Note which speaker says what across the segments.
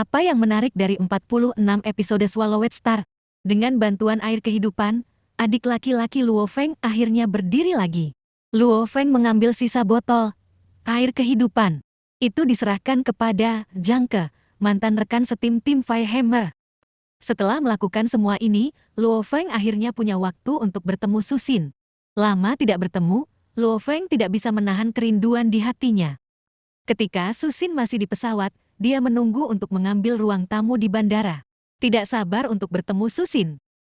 Speaker 1: Apa yang menarik dari 46 episode Swallowed Star? Dengan bantuan air kehidupan, adik laki-laki Luo Feng akhirnya berdiri lagi. Luo Feng mengambil sisa botol air kehidupan. Itu diserahkan kepada Zhang Ke, mantan rekan setim tim Firehammer. Setelah melakukan semua ini, Luo Feng akhirnya punya waktu untuk bertemu Susin. Lama tidak bertemu, Luo Feng tidak bisa menahan kerinduan di hatinya. Ketika Susin masih di pesawat, dia menunggu untuk mengambil ruang tamu di bandara. Tidak sabar untuk bertemu Susin.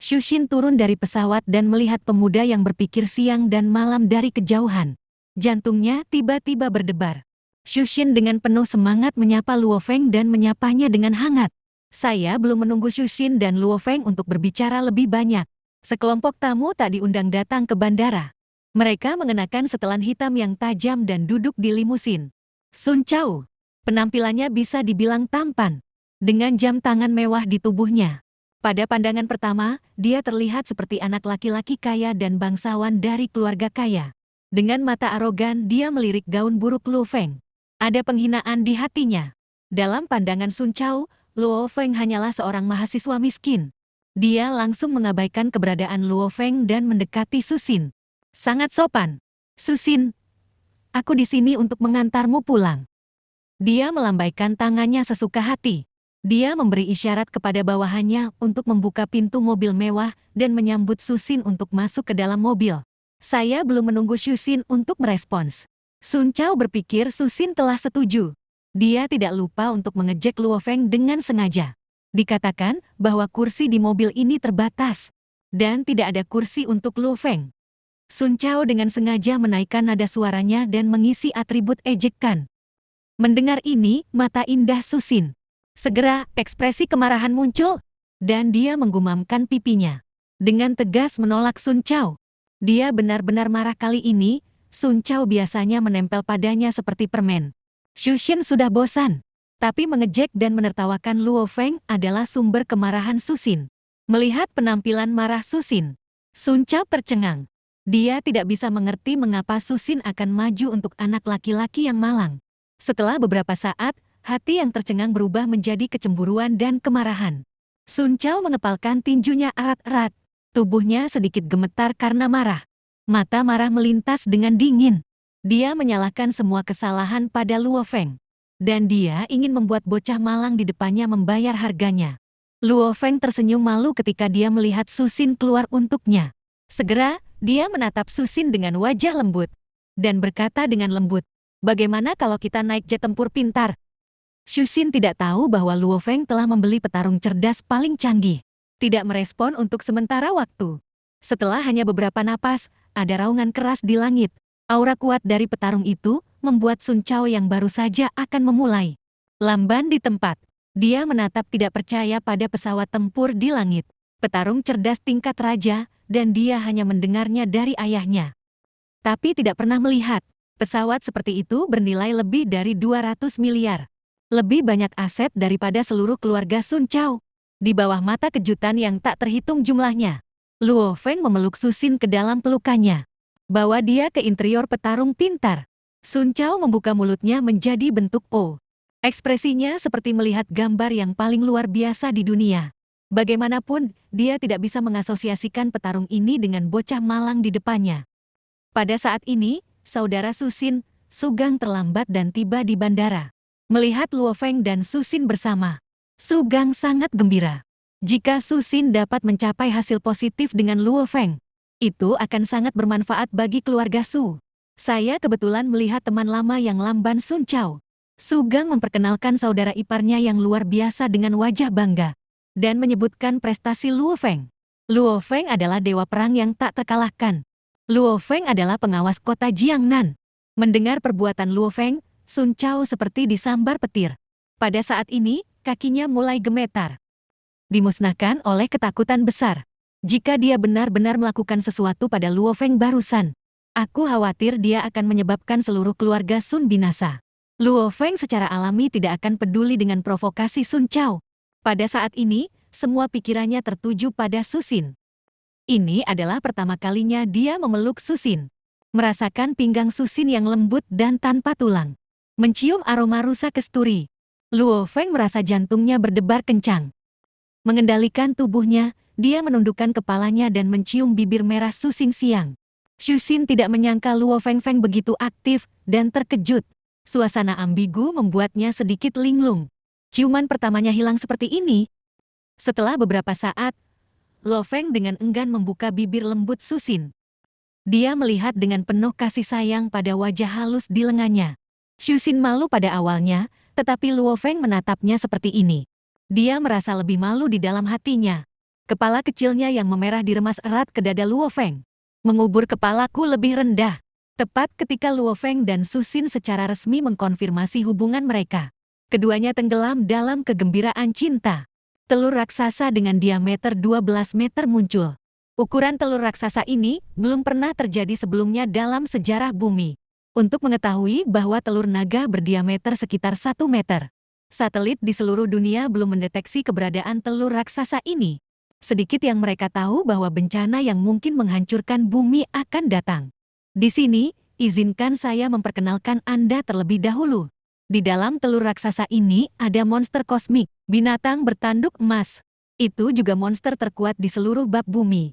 Speaker 1: Susin turun dari pesawat dan melihat pemuda yang berpikir siang dan malam dari kejauhan. Jantungnya tiba-tiba berdebar. Susin dengan penuh semangat menyapa Luo Feng dan menyapanya dengan hangat. Saya belum menunggu Susin dan Luo Feng untuk berbicara lebih banyak. Sekelompok tamu tak diundang datang ke bandara. Mereka mengenakan setelan hitam yang tajam dan duduk di limusin. Sun Chao. Penampilannya bisa dibilang tampan. Dengan jam tangan mewah di tubuhnya. Pada pandangan pertama, dia terlihat seperti anak laki-laki kaya dan bangsawan dari keluarga kaya. Dengan mata arogan, dia melirik gaun buruk Luo Feng. Ada penghinaan di hatinya. Dalam pandangan Sun Chao, Luo Feng hanyalah seorang mahasiswa miskin. Dia langsung mengabaikan keberadaan Luo Feng dan mendekati Susin. Sangat sopan. Susin, aku di sini untuk mengantarmu pulang. Dia melambaikan tangannya sesuka hati. Dia memberi isyarat kepada bawahannya untuk membuka pintu mobil mewah dan menyambut Susin untuk masuk ke dalam mobil. Saya belum menunggu Susin untuk merespons. Sun Chao berpikir Susin telah setuju. Dia tidak lupa untuk mengejek Luo Feng dengan sengaja. Dikatakan bahwa kursi di mobil ini terbatas. Dan tidak ada kursi untuk Luo Feng. Sun Chao dengan sengaja menaikkan nada suaranya dan mengisi atribut ejekan. Mendengar ini, mata indah Susin. Segera, ekspresi kemarahan muncul, dan dia menggumamkan pipinya. Dengan tegas menolak Sun Chao. Dia benar-benar marah kali ini, Sun Chao biasanya menempel padanya seperti permen. Susin sudah bosan, tapi mengejek dan menertawakan Luo Feng adalah sumber kemarahan Susin. Melihat penampilan marah Susin, Sun Chao tercengang. Dia tidak bisa mengerti mengapa Susin akan maju untuk anak laki-laki yang malang. Setelah beberapa saat, hati yang tercengang berubah menjadi kecemburuan dan kemarahan. Sun Chao mengepalkan tinjunya erat-erat. Tubuhnya sedikit gemetar karena marah. Mata marah melintas dengan dingin. Dia menyalahkan semua kesalahan pada Luo Feng. Dan dia ingin membuat bocah malang di depannya membayar harganya. Luo Feng tersenyum malu ketika dia melihat Susin keluar untuknya. Segera, dia menatap Susin dengan wajah lembut. Dan berkata dengan lembut, "Bagaimana kalau kita naik jet tempur pintar?" Susin tidak tahu bahwa Luo Feng telah membeli petarung cerdas paling canggih. Tidak merespon untuk sementara waktu. Setelah hanya beberapa napas, ada raungan keras di langit. Aura kuat dari petarung itu membuat Sun Chao yang baru saja akan memulai. Lamban di tempat. Dia menatap tidak percaya pada pesawat tempur di langit. Petarung cerdas tingkat raja, dan dia hanya mendengarnya dari ayahnya. Tapi tidak pernah melihat. Pesawat seperti itu bernilai lebih dari 200 miliar. Lebih banyak aset daripada seluruh keluarga Sun Chao. Di bawah mata kejutan yang tak terhitung jumlahnya, Luo Feng memeluk Susin ke dalam pelukannya. Bawa dia ke interior petarung pintar. Sun Chao membuka mulutnya menjadi bentuk O. Ekspresinya seperti melihat gambar yang paling luar biasa di dunia. Bagaimanapun, dia tidak bisa mengasosiasikan petarung ini dengan bocah malang di depannya. Pada saat ini, saudara Susin, Sugang terlambat dan tiba di bandara. Melihat Luo Feng dan Susin bersama, Sugang sangat gembira. Jika Susin dapat mencapai hasil positif dengan Luo Feng, itu akan sangat bermanfaat bagi keluarga Su. Saya kebetulan melihat teman lama yang lamban Sun Chao. Sugang memperkenalkan saudara iparnya yang luar biasa dengan wajah bangga. Dan menyebutkan prestasi Luo Feng. Luo Feng adalah dewa perang yang tak terkalahkan. Luo Feng adalah pengawas kota Jiangnan. Mendengar perbuatan Luo Feng, Sun Chao seperti disambar petir. Pada saat ini, kakinya mulai gemetar. Dimusnahkan oleh ketakutan besar. Jika dia benar-benar melakukan sesuatu pada Luo Feng barusan, aku khawatir dia akan menyebabkan seluruh keluarga Sun binasa. Luo Feng secara alami tidak akan peduli dengan provokasi Sun Chao. Pada saat ini, semua pikirannya tertuju pada Susin. Ini adalah pertama kalinya dia memeluk Susin. Merasakan pinggang Susin yang lembut dan tanpa tulang. Mencium aroma rusa kesturi. Luo Feng merasa jantungnya berdebar kencang. Mengendalikan tubuhnya, dia menundukkan kepalanya dan mencium bibir merah Su Xingxiang. Xu Xin tidak menyangka Luo Feng begitu aktif dan terkejut. Suasana ambigu membuatnya sedikit linglung. Ciuman pertamanya hilang seperti ini. Setelah beberapa saat, Luo Feng dengan enggan membuka bibir lembut Su Xin. Dia melihat dengan penuh kasih sayang pada wajah halus di lengannya. Xu Xin malu pada awalnya, tetapi Luo Feng menatapnya seperti ini. Dia merasa lebih malu di dalam hatinya. Kepala kecilnya yang memerah diremas erat ke dada Luo Feng. Mengubur kepalaku lebih rendah. Tepat ketika Luo Feng dan Su Xin secara resmi mengkonfirmasi hubungan mereka. Keduanya tenggelam dalam kegembiraan cinta. Telur raksasa dengan diameter 12 meter muncul. Ukuran telur raksasa ini belum pernah terjadi sebelumnya dalam sejarah bumi. Untuk mengetahui bahwa telur naga berdiameter sekitar 1 meter. Satelit di seluruh dunia belum mendeteksi keberadaan telur raksasa ini. Sedikit yang mereka tahu bahwa bencana yang mungkin menghancurkan bumi akan datang. Di sini, izinkan saya memperkenalkan Anda terlebih dahulu. Di dalam telur raksasa ini ada monster kosmik, binatang bertanduk emas. Itu juga monster terkuat di seluruh bab bumi.